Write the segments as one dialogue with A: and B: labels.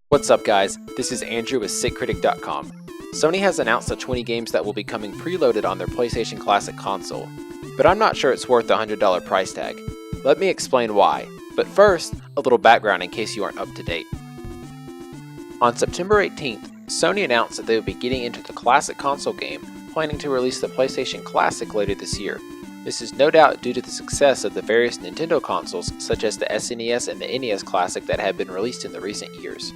A: What's up guys, this is Andrew with SitCritic.com. Sony has announced the 20 games that will be coming preloaded on their PlayStation Classic console, but I'm not sure it's worth the $100 price tag. Let me explain why, but first, a little background in case you aren't up to date. On September 18th, Sony announced that they would be getting into the Classic console game, planning to release the PlayStation Classic later this year. This is no doubt due to the success of the various Nintendo consoles such as the SNES and the NES Classic that have been released in the recent years.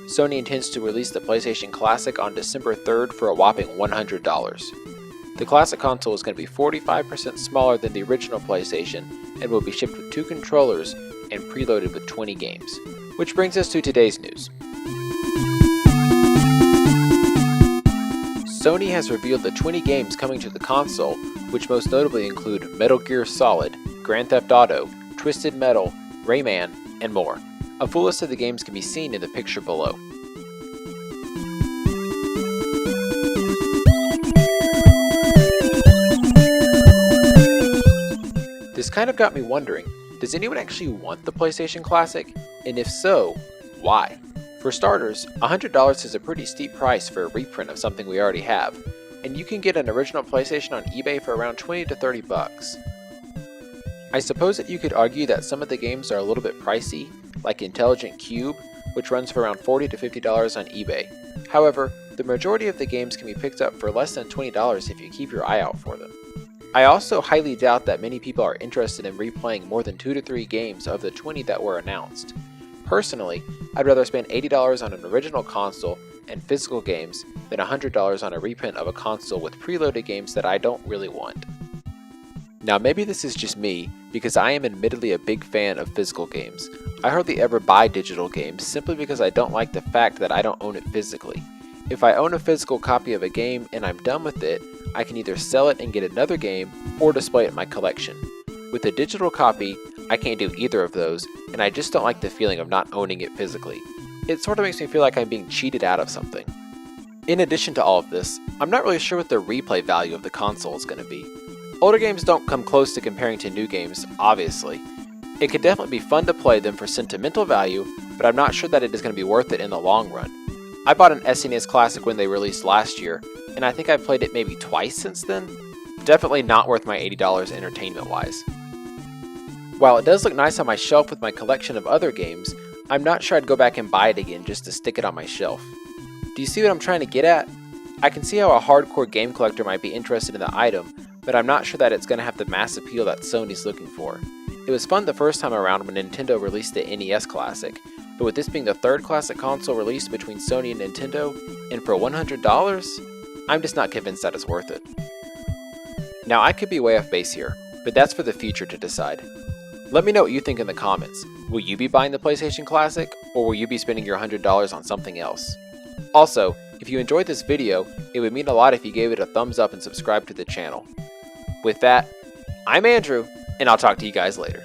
A: Sony intends to release the PlayStation Classic on December 3rd for a whopping $100. The Classic console is going to be 45% smaller than the original PlayStation and will be shipped with 2 controllers and preloaded with 20 games. Which brings us to today's news. Sony has revealed the 20 games coming to the console, which most notably include Metal Gear Solid, Grand Theft Auto, Twisted Metal, Rayman, and more. A full list of the games can be seen in the picture below. This kind of got me wondering, does anyone actually want the PlayStation Classic? And if so, why? For starters, $100 is a pretty steep price for a reprint of something we already have, and you can get an original PlayStation on eBay for around $20 to $30. I suppose that you could argue that some of the games are a little bit pricey, like Intelligent Cube, which runs for around $40 to $50 on eBay. However, the majority of the games can be picked up for less than $20 if you keep your eye out for them. I also highly doubt that many people are interested in replaying more than 2 to 3 games of the 20 that were announced. Personally, I'd rather spend $80 on an original console and physical games than $100 on a reprint of a console with preloaded games that I don't really want. Now maybe this is just me, because I am admittedly a big fan of physical games. I hardly ever buy digital games simply because I don't like the fact that I don't own it physically. If I own a physical copy of a game and I'm done with it, I can either sell it and get another game or display it in my collection. With a digital copy, I can't do either of those, and I just don't like the feeling of not owning it physically. It sort of makes me feel like I'm being cheated out of something. In addition to all of this, I'm not really sure what the replay value of the console is going to be. Older games don't come close to comparing to new games, obviously. It could definitely be fun to play them for sentimental value, but I'm not sure that it is going to be worth it in the long run. I bought an SNES Classic when they released last year, and I think I've played it maybe twice since then. Definitely not worth my $80 entertainment-wise. While it does look nice on my shelf with my collection of other games, I'm not sure I'd go back and buy it again just to stick it on my shelf. Do you see what I'm trying to get at? I can see how a hardcore game collector might be interested in the item, but I'm not sure that it's going to have the mass appeal that Sony's looking for. It was fun the first time around when Nintendo released the NES Classic, but with this being the third classic console released between Sony and Nintendo, and for $100, I'm just not convinced that it's worth it. Now I could be way off base here, but that's for the future to decide. Let me know what you think in the comments. Will you be buying the PlayStation Classic, or will you be spending your $100 on something else? Also, if you enjoyed this video, it would mean a lot if you gave it a thumbs up and subscribe to the channel. With that, I'm Andrew, and I'll talk to you guys later.